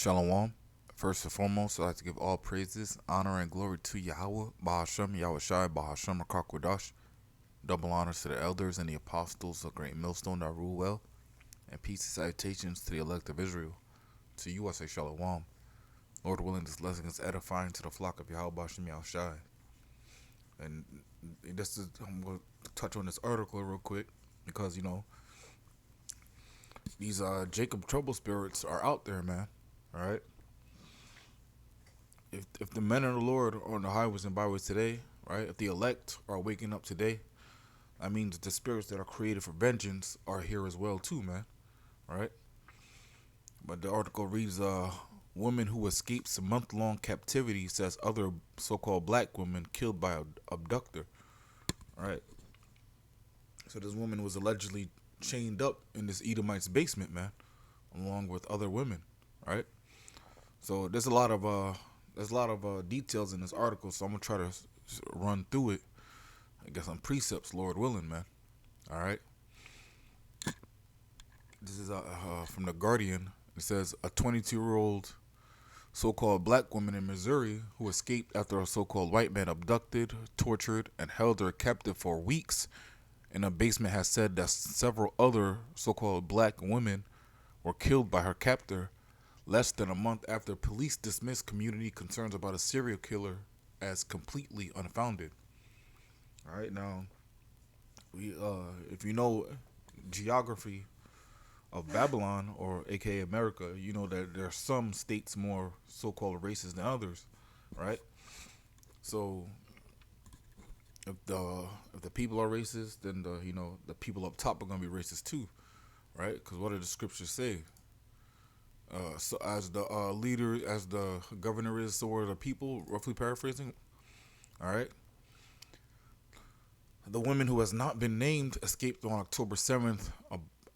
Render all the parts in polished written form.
Shalom. First and foremost, I'd like to give all praises, honor, and glory to Yahweh, Bahashem, Yahushai, Bahashem, Akakwadash. Double honors to the elders and the apostles of Great Millstone that rule well, and peace and salutations to the elect of Israel. To you I say Shalom. Lord willing, this lesson is edifying to the flock of Yahweh, Bahashem, Yahushai. And I'm going to touch on this article real quick because, these Jacob trouble spirits are out there, man. All right. If the men of the Lord are on the highways and byways today, right? If the elect are waking up today, that means the spirits that are created for vengeance are here as well too, man. Right? But the article reads, woman who escapes a month-long captivity says other so-called black women killed by an abductor. All right. So this woman was allegedly chained up in this Edomite's basement, man, along with other women. Right? So there's a lot of details in this article, so I'm gonna try to run through it. I guess some precepts, Lord willing, man. All right. This is from the Guardian. It says a 22-year-old so-called black woman in Missouri who escaped after a so-called white man abducted, tortured, and held her captive for weeks in a basement has said that several other so-called black women were killed by her captor less than a month after police dismissed community concerns about a serial killer as completely unfounded. All right, now, if you know geography of Babylon, or aka America, you know that there are some states more so-called racist than others, right? So, if the people are racist, then the people up top are gonna be racist too, right? Because what do the scriptures say? So as the leader, as the governor is, so are the people, roughly paraphrasing. All right. The woman who has not been named escaped on October 7th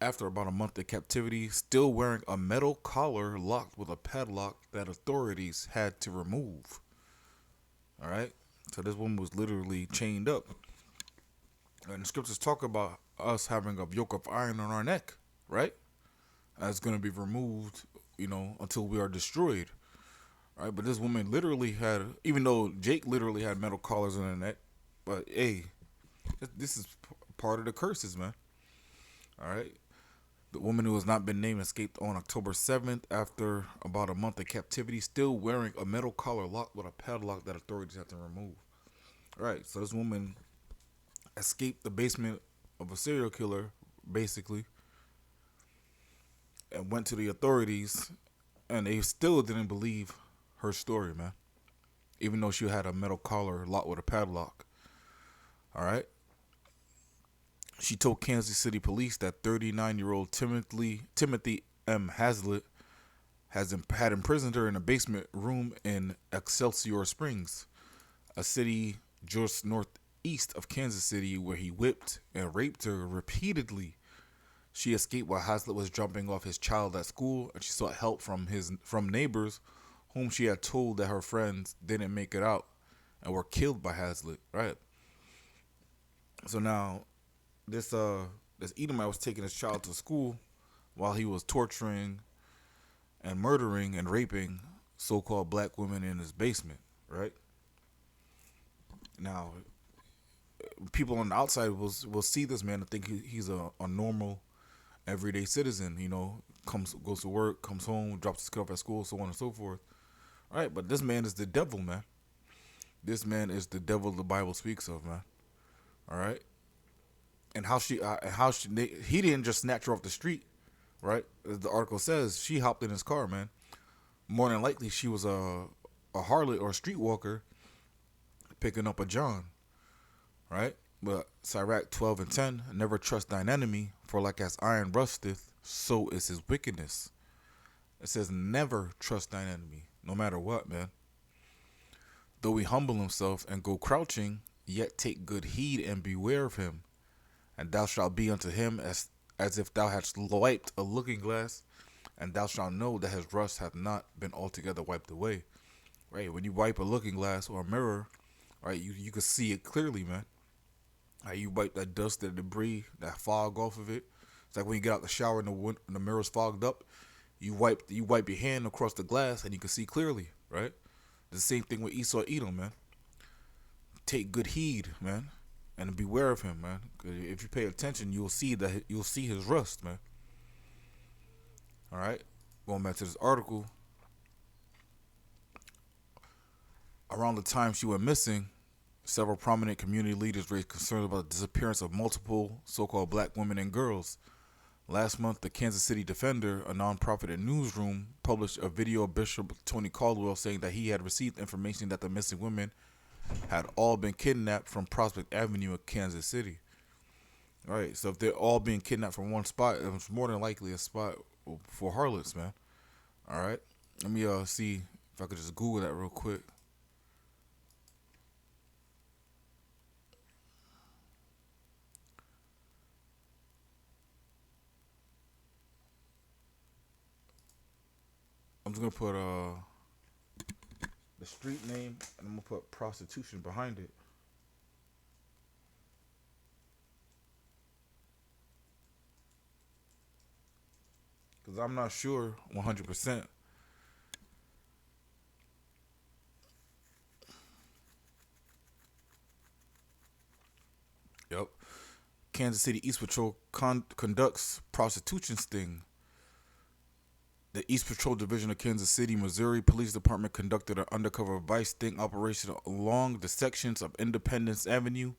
after about a month of captivity, still wearing a metal collar locked with a padlock that authorities had to remove. All right. So this woman was literally chained up. And the scriptures talk about us having a yoke of iron on our neck, right? That's going to be removed, until we are destroyed. Right? But this woman literally had, even though Jake literally had metal collars on her neck, but hey, this is part of the curses, man. All right. The woman who has not been named escaped on October 7th after about a month of captivity, still wearing a metal collar locked with a padlock that authorities had to remove. All right. So this woman escaped the basement of a serial killer, basically, and went to the authorities, and they still didn't believe her story, man. Even though she had a metal collar locked with a padlock. All right. She told Kansas City police that 39-year-old Timothy M. Hazlitt had imprisoned her in a basement room in Excelsior Springs, a city just northeast of Kansas City, where he whipped and raped her repeatedly. She escaped while Hazlitt was dropping off his child at school, and she sought help from neighbors whom she had told that her friends didn't make it out and were killed by Hazlitt. Right. So now, this Edomite was taking his child to school while he was torturing and murdering and raping so-called black women in his basement. Right. Now, people on the outside will see this man and think he's a normal, everyday citizen. Goes to work, comes home, drops his kid off at school, so on and so forth. All right, but this man is the devil, man. This man is the devil the Bible speaks of, man. All right. And he didn't just snatch her off the street, right? As the article says, she hopped in his car, man. More than likely, she was a harlot or a streetwalker picking up a John, right? But Sirach 12:10, never trust thine enemy, for like as iron rusteth, so is his wickedness. It says never trust thine enemy, no matter what, man. Though he humble himself and go crouching, yet take good heed and beware of him. And thou shalt be unto him as if thou hadst wiped a looking glass, and thou shalt know that his rust hath not been altogether wiped away. Right? When you wipe a looking glass or a mirror, right, you can see it clearly, man. Right, you wipe that dust, that debris, that fog off of it. It's like when you get out the shower and the mirror's fogged up, You wipe your hand across the glass and you can see clearly, right? The same thing with Esau Edom, man. Take good heed, man, and beware of him, man. 'Cause if you pay attention, you'll see his rust, man. All right. Going back to this article, around the time she went missing, several prominent community leaders raised concerns about the disappearance of multiple so-called black women and girls. Last month, the Kansas City Defender, a nonprofit and newsroom, published a video of Bishop Tony Caldwell saying that he had received information that the missing women had all been kidnapped from Prospect Avenue in Kansas City. All right, so if they're all being kidnapped from one spot, it's more than likely a spot for harlots, man. All right, let me see if I could just Google that real quick. I'm just gonna put the street name and I'm gonna put prostitution behind it. Cause I'm not sure 100%. Yep. Kansas City East Patrol conducts prostitution sting. The East Patrol Division of Kansas City, Missouri Police Department conducted an undercover vice sting operation along the sections of Independence Avenue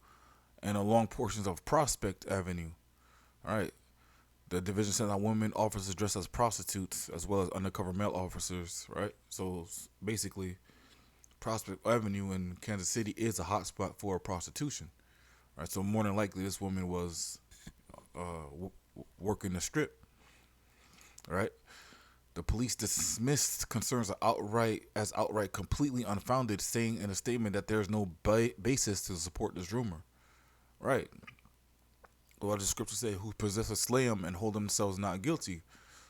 and along portions of Prospect Avenue. All right. The division sent out women officers dressed as prostitutes as well as undercover male officers, right? So basically, Prospect Avenue in Kansas City is a hotspot for prostitution, right? So more than likely, this woman was working the strip, right? The police dismissed concerns as outright completely unfounded, saying in a statement that there is no basis to support this rumor, right? What does the scripture say? Who possess a slam and hold themselves not guilty.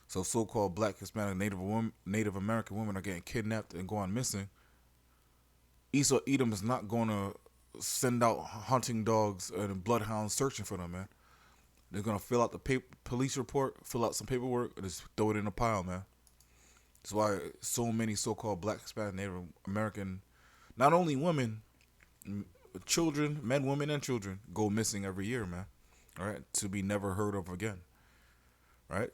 So so-called black, Hispanic, Native American women are getting kidnapped and going missing. Esau Edom is not going to send out hunting dogs and bloodhounds searching for them, man. They're going to fill out the police report, fill out some paperwork, and just throw it in a pile, man. That's why so many so-called black, Hispanic, Native American, not only women, children, men, women, and children go missing every year, man. All right, to be never heard of again. Right?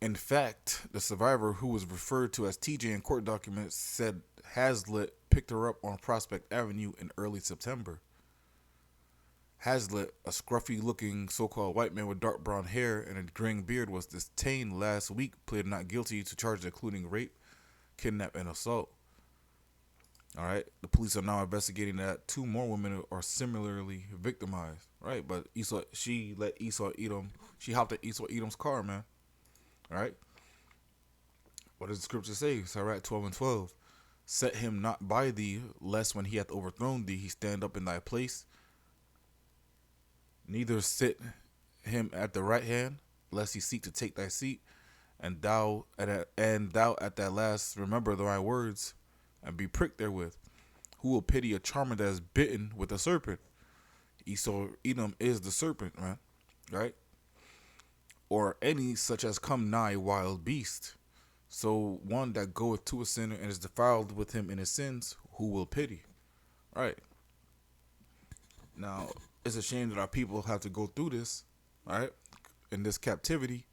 In fact, the survivor, who was referred to as TJ in court documents, said Hazlitt picked her up on Prospect Avenue in early September. Hazlitt, a scruffy-looking so-called white man with dark brown hair and a graying beard, was detained last week, pleaded not guilty to charges including rape, kidnap, and assault. All right, the police are now investigating that 2 more women are similarly victimized. Right, but she hopped in Esau Edom's car, man. All right, what does the scripture say? Sirach 12:12. Set him not by thee, lest when he hath overthrown thee, he stand up in thy place. Neither sit him at the right hand, lest he seek to take thy seat. And thou at that last remember thy words, and be pricked therewith. Who will pity a charmer that is bitten with a serpent? Esau Edom is the serpent, man. Right? Or any such as come nigh wild beast. So one that goeth to a sinner and is defiled with him in his sins, who will pity? Right. Now, it's a shame that our people have to go through this, right? In this captivity.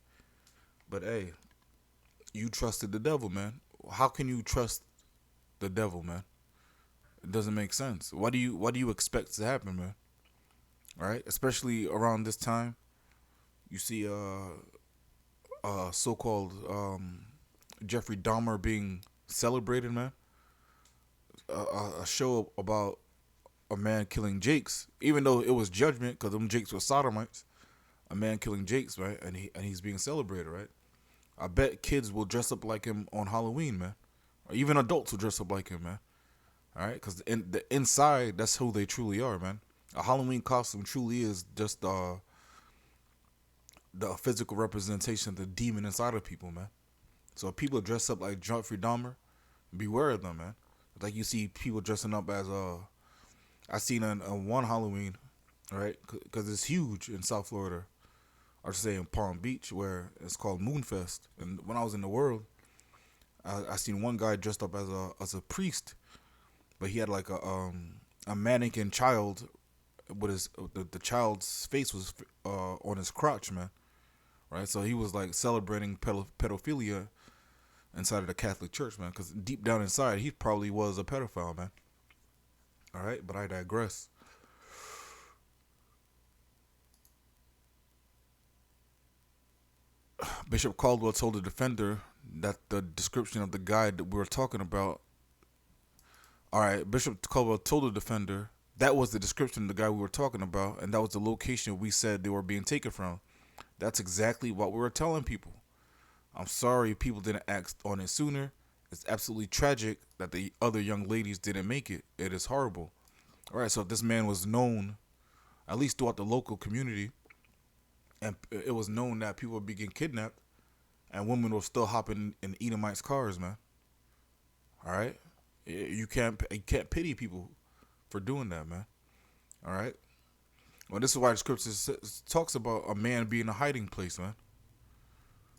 But hey, you trusted the devil, man. How can you trust the devil, man? It doesn't make sense. What do you expect to happen, man? All right, especially around this time, you see so-called Jeffrey Dahmer being celebrated, man. A show about a man killing Jakes, even though it was judgment because them Jakes were sodomites. A man killing Jakes, right? And he's being celebrated, right? I bet kids will dress up like him on Halloween, man. Or even adults will dress up like him, man. All right, because the inside, that's who they truly are, man. A Halloween costume truly is just the physical representation of the demon inside of people, man. So if people dress up like Jeffrey Dahmer, beware of them, man. Like you see people dressing up as I seen on one Halloween, right? Because it's huge in South Florida. I should say in Palm Beach, where it's called Moonfest. And when I was in the world, I seen one guy dressed up as a priest, but he had like a mannequin child with the child's face was on his crotch, man. Right, so he was like celebrating pedophilia inside of the Catholic Church, man. Because deep down inside, he probably was a pedophile, man. All right, but I digress. Bishop Caldwell told the defender that the description of the guy that we were talking about. All right, Bishop Caldwell told the defender that was the description of the guy we were talking about, and that was the location we said they were being taken from. That's exactly what we were telling people. I'm sorry people didn't act on it sooner. It's absolutely tragic that the other young ladies didn't make it. It is horrible. All right, so if this man was known, at least throughout the local community, and it was known that people would be getting kidnapped, and women were still hopping in Edomites' cars, man. All right, you can't pity people for doing that, man. All right. Well, this is why the scripture talks about a man being a hiding place, man.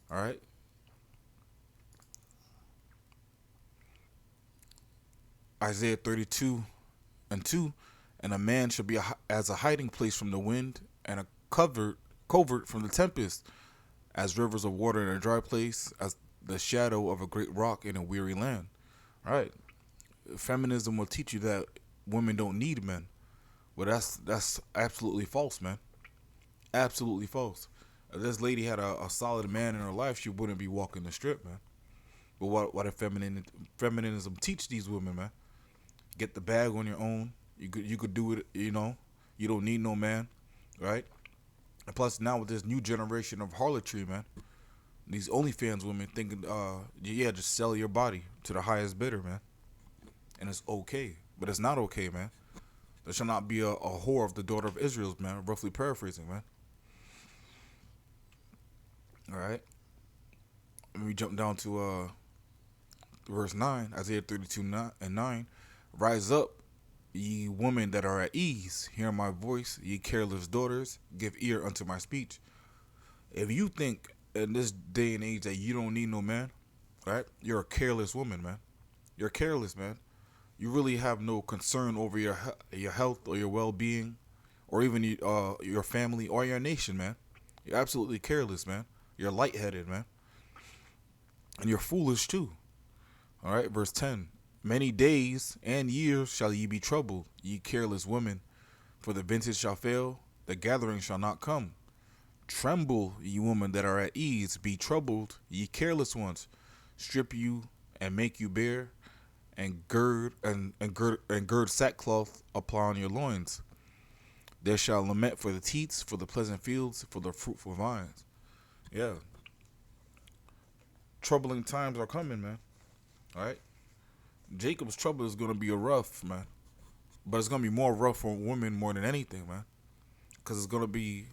All right. Isaiah 32 and 2, and a man shall be as a hiding place from the wind and a covert from the tempest, as rivers of water in a dry place, as the shadow of a great rock in a weary land. All right. Feminism will teach you that women don't need men. Well, that's absolutely false, man. Absolutely false. If this lady had a solid man in her life, she wouldn't be walking the strip, man. But what does feminism teach these women, man? Get the bag on your own. You could do it. You know, you don't need no man, right? And plus, now with this new generation of harlotry, man, these OnlyFans women thinking, yeah, just sell your body to the highest bidder, man, and it's okay, but it's not okay, man. There shall not be a whore of the daughter of Israel, man. Roughly paraphrasing, man. All right. Let me jump down to verse 9, Isaiah 32 and 9. Rise up, ye women that are at ease. Hear my voice, ye careless daughters. Give ear unto my speech. If you think in this day and age that you don't need no man, right? You're a careless woman, man. You're careless, man. You really have no concern over your health or your well-being, or even your family or your nation, man. You're absolutely careless, man. You're lightheaded, man, and you're foolish too. All right, verse 10. Many days and years shall ye be troubled, ye careless women, for the vintage shall fail, the gathering shall not come. Tremble, ye women that are at ease, be troubled, ye careless ones. Strip you and make you bare, and gird sackcloth upon your loins. There shall lament for the teats, for the pleasant fields, for the fruitful vines. Yeah. Troubling times are coming, man. All right. Jacob's trouble is gonna be a rough, man, but it's gonna be more rough for women more than anything, man, because it's gonna be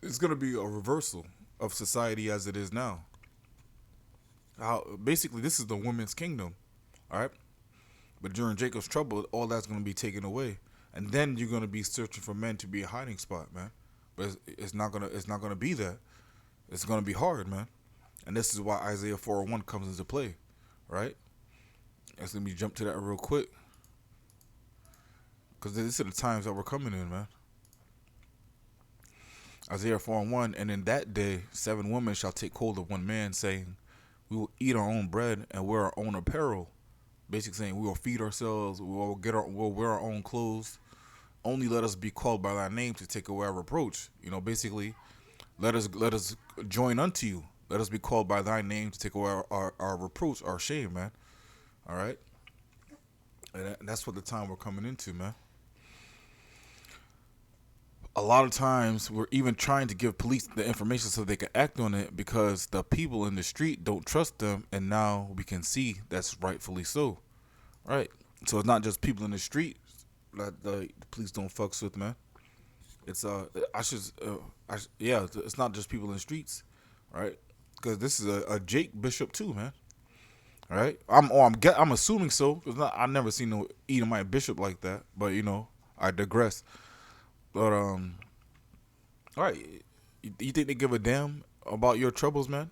a reversal of society as it is now. How basically this is the women's kingdom, all right. But during Jacob's trouble, all that's gonna be taken away, and then you're gonna be searching for men to be a hiding spot, man. But it's not gonna be that. It's gonna be hard, man. And this is why Isaiah 4:1 comes into play, right? Let's let me jump to that real quick, because these are the times that we're coming in, man. Isaiah 4:1, and in that day 7 women shall take hold of one man, saying, we will eat our own bread and wear our own apparel. Basically saying we will feed ourselves, we'll wear our own clothes. Only let us be called by thy name to take away our reproach. You know, basically, let us join unto you. Let us be called by thy name to take away our reproach, our shame, man. All right, and that's what the time we're coming into, man. A lot of times we're even trying to give police the information so they can act on it because the people in the street don't trust them, and now we can see that's rightfully so. Right. So it's not just people in the street that the police don't fucks with, man. It's yeah, it's not just people in the streets, right? Because this is a Jake Bishop too, man. All right, I'm assuming so. It's not. I never seen no Edomite bishop like that, but I digress. But all right, You think they give a damn about your troubles, man?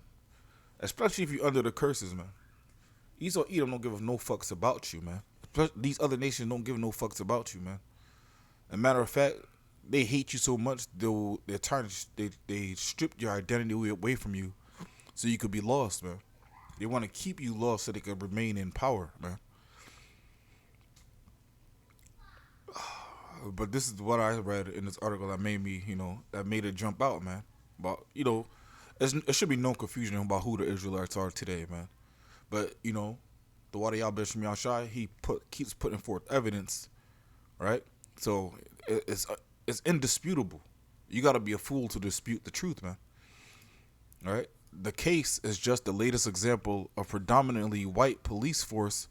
Especially if you're under the curses, man. Esau Edom don't give no fucks about you, man. These other nations don't give no fucks about you, man. As a matter of fact, they hate you so much they're trying to they strip your identity away from you, so you could be lost, man. They want to keep you lost so they can remain in power, man. But this is what I read in this article that made me, that made it jump out, man. But it should be no confusion about who the Israelites are today, man. But the Wadi Al Bisham Yashai, he keeps putting forth evidence, right? So it's indisputable. You got to be a fool to dispute the truth, man. All right. The case is just the latest example of predominantly white police force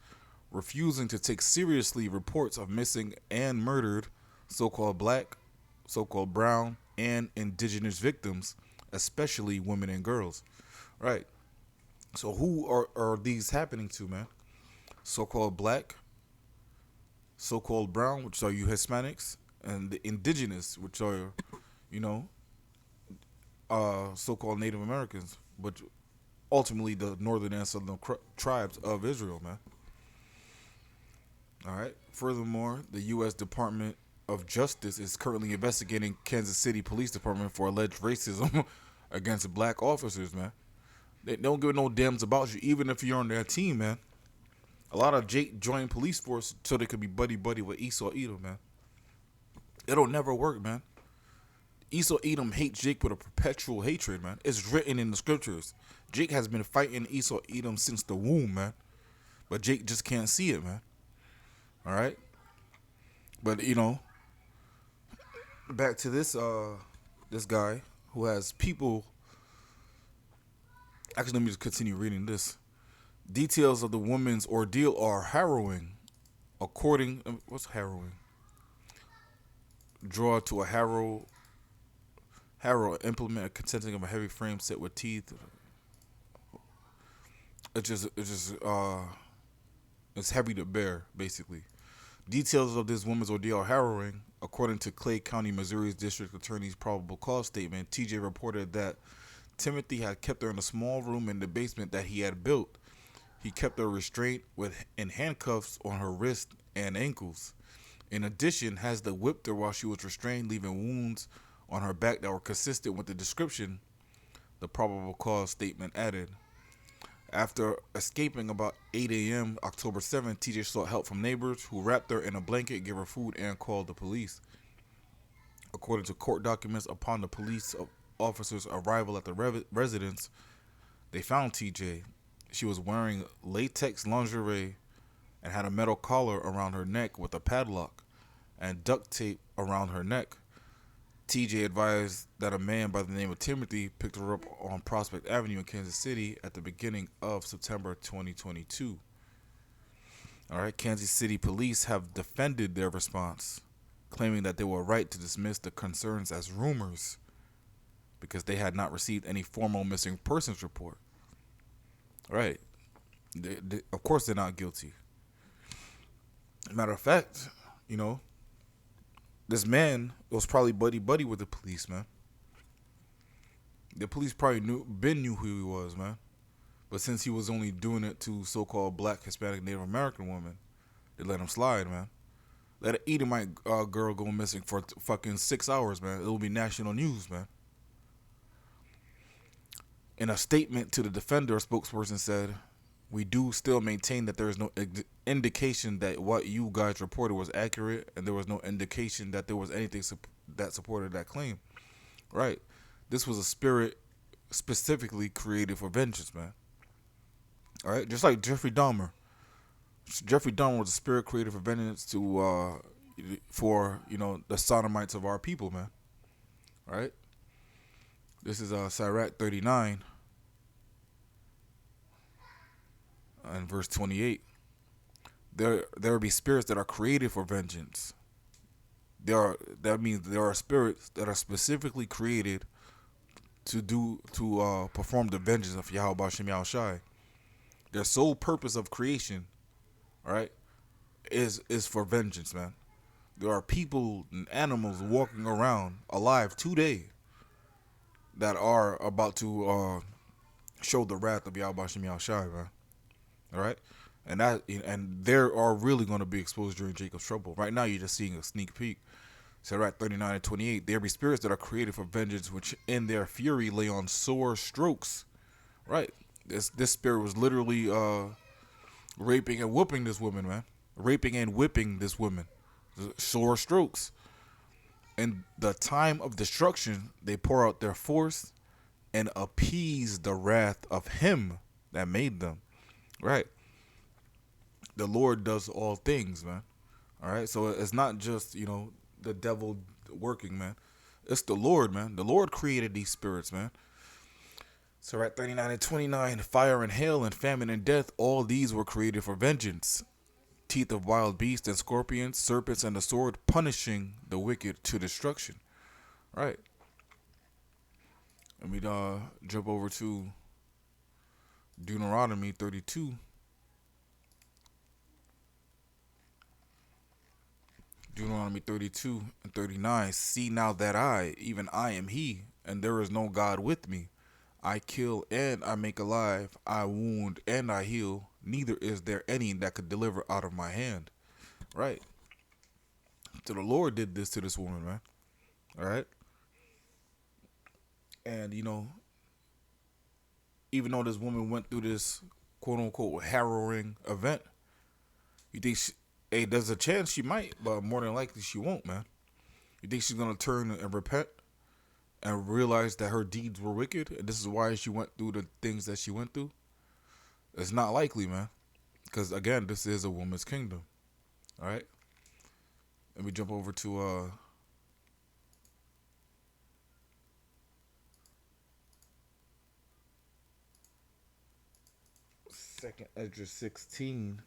refusing to take seriously reports of missing and murdered so-called black, so-called brown, and indigenous victims, especially women and girls. Right. So who are these happening to, man? So-called black, so-called brown, which are you Hispanics, and the indigenous, which are, so-called Native Americans, but ultimately the northern and southern tribes of Israel, man. All right. Furthermore, the U.S. Department of Justice is currently investigating Kansas City Police Department for alleged racism against black officers, man. They don't give no damns about you, even if you're on their team, man. A lot of Jake joined police force so they could be buddy with Esau Edom, man. It'll never work, man. Esau Edom hates Jake with a perpetual hatred, man. It's written in the scriptures. Jake has been fighting Esau Edom since the womb, man. But Jake just can't see it, man. All right? But, back to this guy who has people. Actually, let me just continue reading this. Details of the woman's ordeal are harrowing. What's harrowing? Draw to a harrow, implement consisting of a heavy frame set with teeth. It's heavy to bear, basically. Details of this woman's ordeal are harrowing. According to Clay County, Missouri's district attorney's probable cause statement, TJ reported that Timothy had kept her in a small room in the basement that he had built. He kept her restrained in handcuffs on her wrists and ankles. In addition, Hasda whipped her while she was restrained, leaving wounds on her back that were consistent with the description, the probable cause statement added. After escaping about 8 a.m. October 7th, TJ sought help from neighbors who wrapped her in a blanket, gave her food, and called the police. According to court documents, upon the police officers' arrival at the residence, they found TJ. She was wearing latex lingerie and had a metal collar around her neck with a padlock and duct tape around her neck. TJ advised that a man by the name of Timothy picked her up on Prospect Avenue in Kansas City at the beginning of September 2022. All right, Kansas City police have defended their response, claiming that they were right to dismiss the concerns as rumors because they had not received any formal missing persons report. All right, of course they're not guilty. Matter of fact, this man was probably buddy with the police, man. The police probably knew who he was, man. But since he was only doing it to so-called black, Hispanic, Native American women, they let him slide, man. Let an Edomite girl go missing for fucking 6 hours, man. It will be national news, man. In a statement to the defender, a spokesperson said, "We do still maintain that there is no indication that what you guys reported was accurate, and there was no indication that there was anything that supported that claim." Right. This was a spirit specifically created for vengeance, man. All right. Just like Jeffrey Dahmer. Jeffrey Dahmer was a spirit created for vengeance for the sodomites of our people, man. All right. This is Sirach 39 and verse 28. There will be spirits that are created for vengeance. That means there are spirits that are specifically created to perform the vengeance of Yahweh B'Shem Yahushai. Their sole purpose of creation, all right, is for vengeance, man. There are people and animals walking around alive today that are about to show the wrath of Yahweh Shem Shai, man. All right, and they are really going to be exposed during Jacob's trouble. Right now, you're just seeing a sneak peek. So right, 39 and 28, there be spirits that are created for vengeance, which in their fury lay on sore strokes. Right, this spirit was literally raping and whooping this woman, man. Raping and whipping this woman. Sore strokes. In the time of destruction, they pour out their force and appease the wrath of him that made them. Right. The Lord does all things, man. All right. So it's not just, the devil working, man. It's the Lord, man. The Lord created these spirits, man. So at 39 and 29, fire and hail and famine and death, all these were created for vengeance. Teeth of wild beasts and scorpions, serpents and the sword, punishing the wicked to destruction. Right. Let me jump over to Deuteronomy 32. Deuteronomy 32 and 39. See now that I, even I am he, and there is no God with me. I kill and I make alive. I wound and I heal. Neither is there any that could deliver out of my hand. Right. So the Lord did this to this woman, man. All right. And, even though this woman went through this quote unquote harrowing event, you think hey, there's a chance she might, but more than likely she won't, man. You think she's gonna turn and repent and realize that her deeds were wicked, and this is why she went through the things that she went through? It's not likely, man. Because again, this is a woman's kingdom. All right. Let me jump over to Second Esdras 16.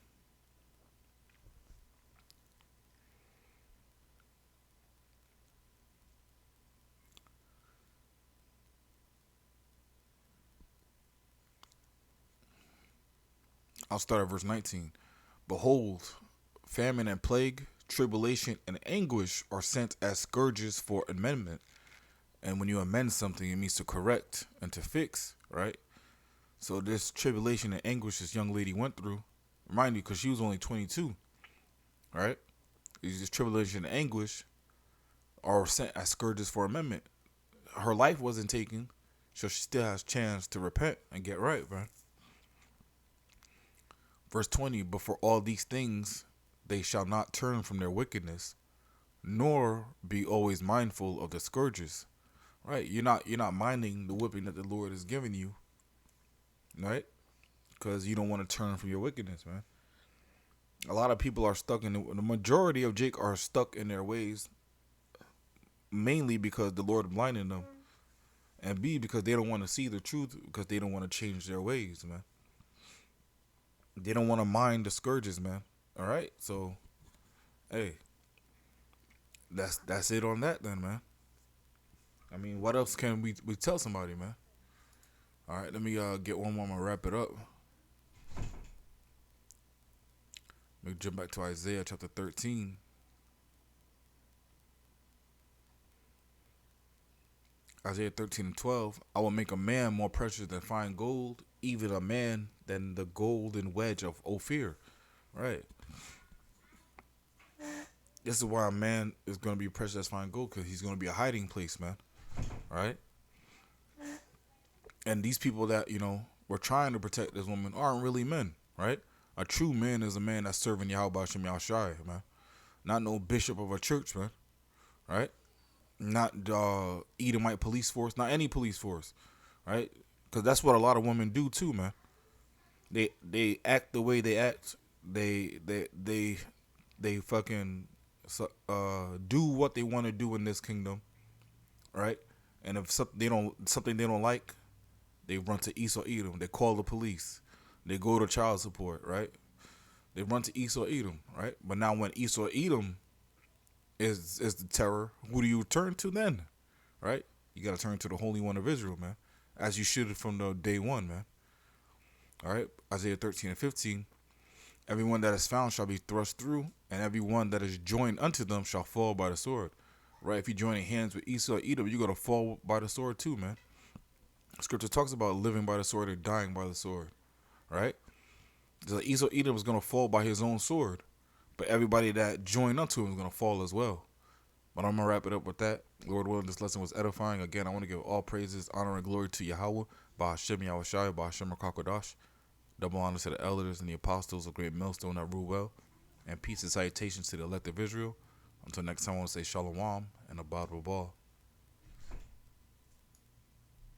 I'll start at verse 19. Behold, famine and plague, tribulation and anguish are sent as scourges for amendment. And when you amend something, it means to correct and to fix, right? So this tribulation and anguish this young lady went through, remind you, because she was only 22, right? These tribulation and anguish are sent as scourges for amendment. Her life wasn't taken, so she still has a chance to repent and get right, man. Verse 20, but for all these things they shall not turn from their wickedness, nor be always mindful of the scourges. Right? You're not minding the whipping that the Lord is giving you, right? Because you don't want to turn from your wickedness, man. A lot of people are stuck in the majority of Jake are stuck in their ways, mainly because the Lord blinded them, and B, because they don't want to see the truth, because they don't want to change their ways, man. They don't want to mind the scourges, man. All right, so hey, that's it on that then, man. I mean, what else can we tell somebody, man? All right, let me get one more. I'm gonna wrap it up. Let me jump back to Isaiah chapter 13. Isaiah 13 and 12. I will make a man more precious than fine gold, even a man than the golden wedge of Ophir. Right. This is why a man is going to be precious as fine gold, because he's going to be a hiding place, man. Right. And these people that, were trying to protect this woman aren't really men, right? A true man is a man that's serving Yahweh Shem Yahshai, man. Not no bishop of a church, man. Right? Not Edomite police force, not any police force, right? Because that's what a lot of women do too, man. They act the way they act. They fucking do what they want to do in this kingdom, right? And if something they don't like, they run to Esau Edom. They call the police. They go to child support, right? They run to Esau Edom, right? But now when Esau Edom is the terror, who do you turn to then? Right? You got to turn to the Holy One of Israel, man. As you should from the day one, man. All right? Isaiah 13 and 15. Everyone that is found shall be thrust through, and everyone that is joined unto them shall fall by the sword. Right? If you're joining hands with Esau Edom, you're going to fall by the sword too, man. Scripture talks about living by the sword and dying by the sword, right? So Edom was going to fall by his own sword, but everybody that joined unto him was going to fall as well. But I'm going to wrap it up with that. Lord willing, this lesson was edifying. Again, I want to give all praises, honor, and glory to Yahweh, Bahashem Yahushai, Bahashem Rakakodash. Double honor to the elders and the apostles of Great Millstone that rule well. And peace and salutations to the elect of Israel. Until next time, I want to say Shalom and Abad Rabal.